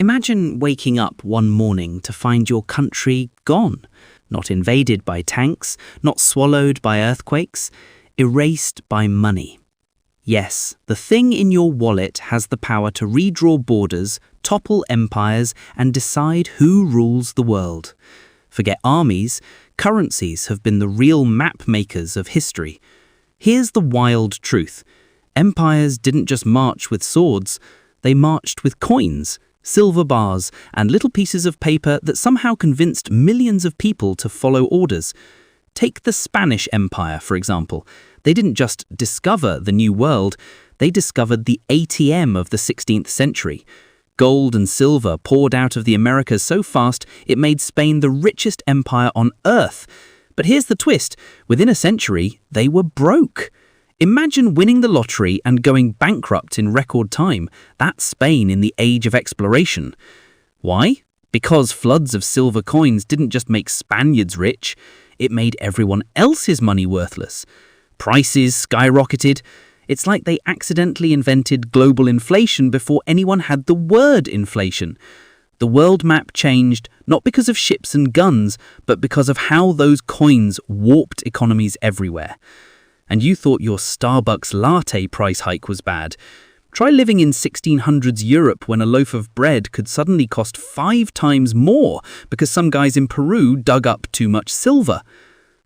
Imagine waking up one morning to find your country gone, not invaded by tanks, not swallowed by earthquakes, erased by money. Yes, the thing in your wallet has the power to redraw borders, topple empires, and decide who rules the world. Forget armies, currencies have been the real map makers of history. Here's the wild truth. Empires didn't just march with swords, they marched with coins, silver bars, and little pieces of paper that somehow convinced millions of people to follow orders. Take the Spanish Empire, for example. They didn't just discover the New World, they discovered the ATM of the 16th century. Gold and silver poured out of the Americas so fast it made Spain the richest empire on earth. But here's the twist, within a century, they were broke. Imagine winning the lottery and going bankrupt in record time. That's Spain in the age of exploration. Why? Because floods of silver coins didn't just make Spaniards rich, it made everyone else's money worthless. Prices skyrocketed. It's like they accidentally invented global inflation before anyone had the word inflation. The world map changed not because of ships and guns, but because of how those coins warped economies everywhere. And you thought your Starbucks latte price hike was bad. Try living in 1600s Europe when a loaf of bread could suddenly cost 5 times more because some guys in Peru dug up too much silver.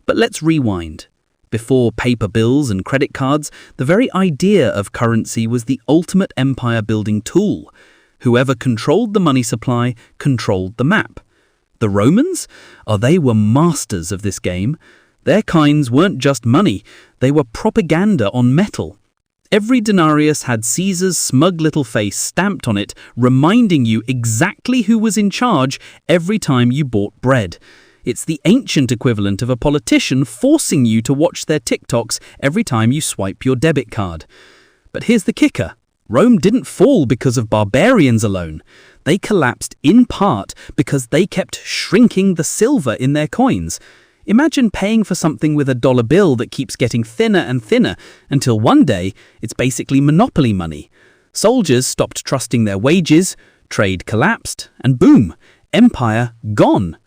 But let's rewind. Before paper bills and credit cards, the very idea of currency was the ultimate empire-building tool. Whoever controlled the money supply controlled the map. The Romans? Oh, they were masters of this game. Their coins weren't just money, they were propaganda on metal. Every denarius had Caesar's smug little face stamped on it, reminding you exactly who was in charge every time you bought bread. It's the ancient equivalent of a politician forcing you to watch their TikToks every time you swipe your debit card. But here's the kicker. Rome didn't fall because of barbarians alone. They collapsed in part because they kept shrinking the silver in their coins. Imagine paying for something with a dollar bill that keeps getting thinner and thinner until one day it's basically monopoly money. Soldiers stopped trusting their wages, trade collapsed, and boom, empire gone.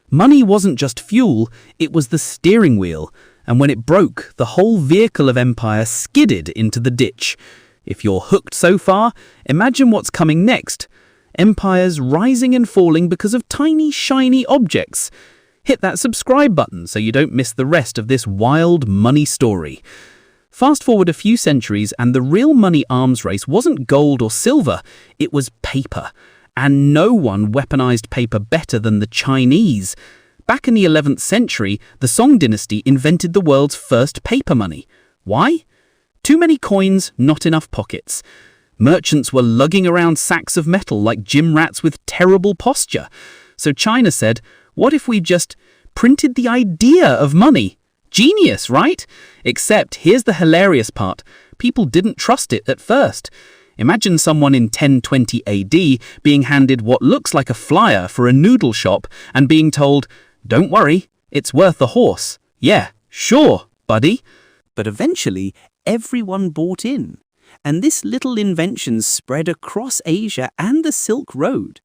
Money wasn't just fuel, it was the steering wheel, and when it broke, the whole vehicle of empire skidded into the ditch. If you're hooked so far, imagine what's coming next. Empires rising and falling because of tiny, shiny objects. Hit that subscribe button so you don't miss the rest of this wild money story. Fast forward a few centuries and the real money arms race wasn't gold or silver, it was paper. And no one weaponized paper better than the Chinese. Back in the 11th century, the Song dynasty invented the world's first paper money. Why? Too many coins, not enough pockets. Merchants were lugging around sacks of metal like gym rats with terrible posture. So China said, what if we just printed the idea of money? Genius, right? Except here's the hilarious part. People didn't trust it at first. Imagine someone in 1020 AD being handed what looks like a flyer for a noodle shop and being told, don't worry, it's worth a horse. Yeah, sure, buddy. But eventually, everyone bought in. And this little invention spread across Asia and the Silk Road.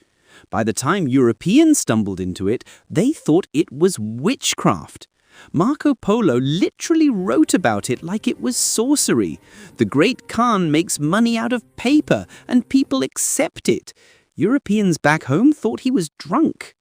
By the time Europeans stumbled into it, they thought it was witchcraft. Marco Polo literally wrote about it like it was sorcery. The Great Khan makes money out of paper, and people accept it. Europeans back home thought he was drunk.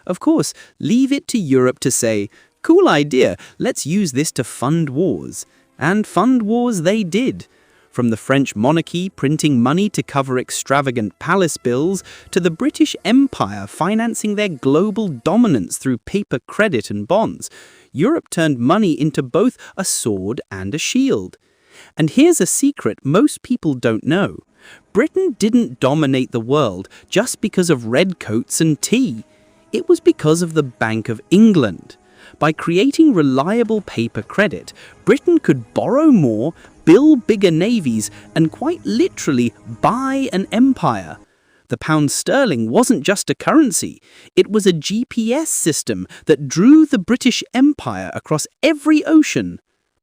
Of course, leave it to Europe to say, cool idea, let's use this to fund wars. And fund wars they did. From the French monarchy printing money to cover extravagant palace bills, to the British Empire financing their global dominance through paper credit and bonds, Europe turned money into both a sword and a shield. And here's a secret most people don't know. Britain didn't dominate the world just because of redcoats and tea. It was because of the Bank of England. By creating reliable paper credit, Britain could borrow more, build bigger navies, and quite literally buy an empire. The pound sterling wasn't just a currency, it was a GPS system that drew the British Empire across every ocean.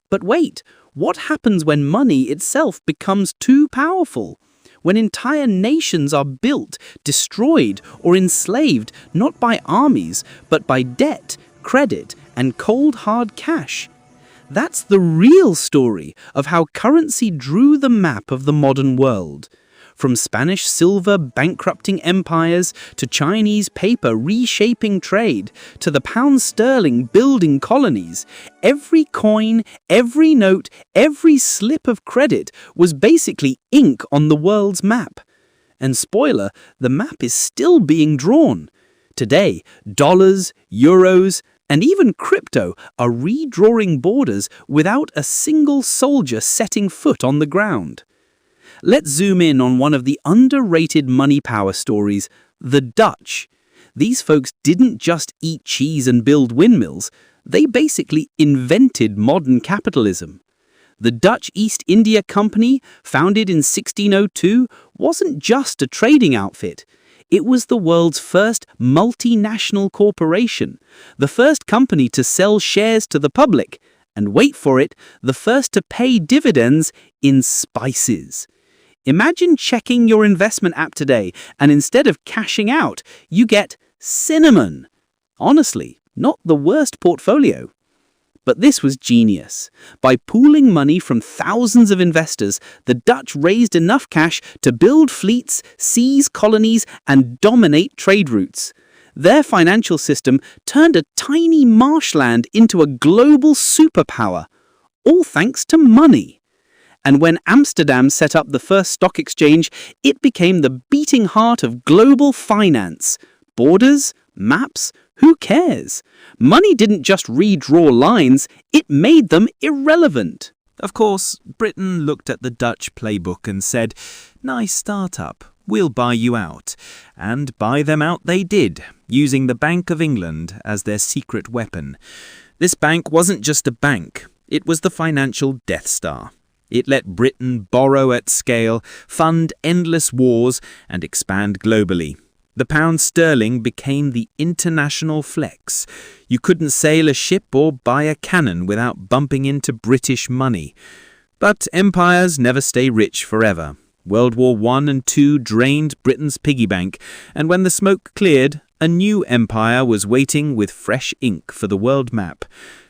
But wait, what happens when money itself becomes too powerful? when entire nations are built, destroyed, or enslaved not by armies, but by debt, credit, and cold hard cash. That's the real story of how currency drew the map of the modern world. From Spanish silver bankrupting empires, to Chinese paper reshaping trade, to the pound sterling building colonies, every coin, every note, every slip of credit was basically ink on the world's map. And spoiler, the map is still being drawn. Today, dollars, euros, and even crypto are redrawing borders without a single soldier setting foot on the ground. Let's zoom in on one of the underrated money power stories, the Dutch. These folks didn't just eat cheese and build windmills, they basically invented modern capitalism. The Dutch East India Company, founded in 1602, wasn't just a trading outfit. It was the world's first multinational corporation, the first company to sell shares to the public, and wait for it, the first to pay dividends in spices. Imagine checking your investment app today and instead of cashing out, you get cinnamon. Honestly, not the worst portfolio. But this was genius. By pooling money from thousands of investors, the Dutch raised enough cash to build fleets, seize colonies, and dominate trade routes. Their financial system turned a tiny marshland into a global superpower, all thanks to money. And when Amsterdam set up the first stock exchange, it became the beating heart of global finance. Borders? Maps? Who cares? Money didn't just redraw lines, it made them irrelevant. Of course, Britain looked at the Dutch playbook and said, "Nice startup, we'll buy you out." And buy them out they did, using the Bank of England as their secret weapon. This bank wasn't just a bank, it was the financial Death Star. It let Britain borrow at scale, fund endless wars, and expand globally. The pound sterling became the international flex. You couldn't sail a ship or buy a cannon without bumping into British money. But empires never stay rich forever. World War I and II drained Britain's piggy bank, and when the smoke cleared, a new empire was waiting with fresh ink for the world map,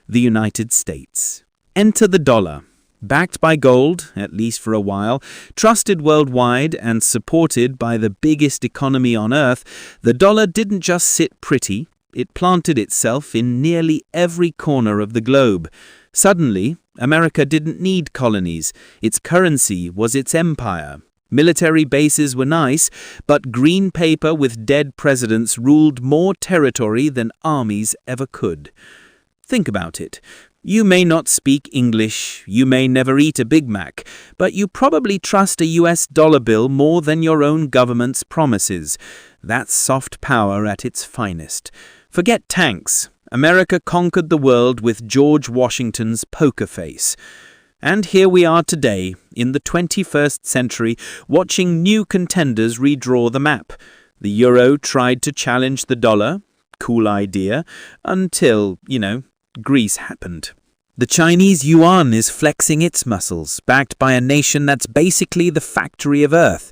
the United States. Enter the dollar. Backed by gold, at least for a while, trusted worldwide and supported by the biggest economy on earth, the dollar didn't just sit pretty, it planted itself in nearly every corner of the globe. Suddenly, America didn't need colonies, its currency was its empire. Military bases were nice, but green paper with dead presidents ruled more territory than armies ever could. Think about it. You may not speak English, you may never eat a Big Mac, but you probably trust a US dollar bill more than your own government's promises. That's soft power at its finest. Forget tanks. America conquered the world with George Washington's poker face. And here we are today, in the 21st century, watching new contenders redraw the map. The euro tried to challenge the dollar. Cool idea. Until, Greece happened. The Chinese yuan is flexing its muscles, backed by a nation that's basically the factory of Earth.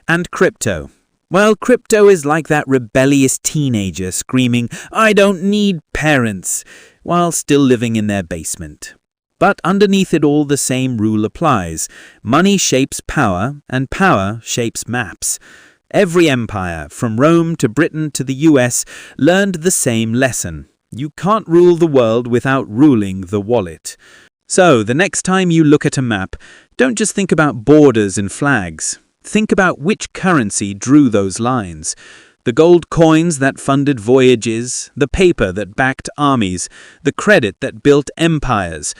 And crypto. Well, crypto is like that rebellious teenager screaming, "I don't need parents," while still living in their basement. But underneath it all, the same rule applies. Money shapes power, and power shapes maps. Every empire, from Rome to Britain to the US, learned the same lesson. You can't rule the world without ruling the wallet. So, the next time you look at a map, don't just think about borders and flags. Think about which currency drew those lines. The gold coins that funded voyages, the paper that backed armies, the credit that built empires.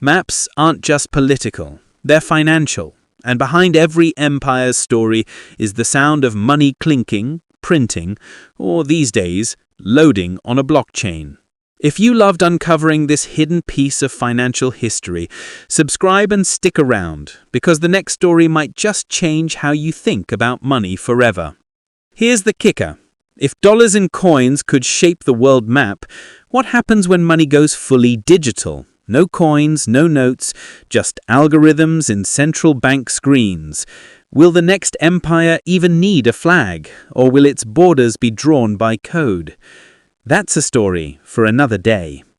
Maps aren't just political, they're financial. And behind every empire's story is the sound of money clinking, printing, or these days, loading on a blockchain. If you loved uncovering this hidden piece of financial history, subscribe and stick around, because the next story might just change how you think about money forever. Here's the kicker. If dollars and coins could shape the world map, what happens when money goes fully digital? No coins, no notes, just algorithms in central bank screens. Will the next empire even need a flag, or will its borders be drawn by code? That's a story for another day.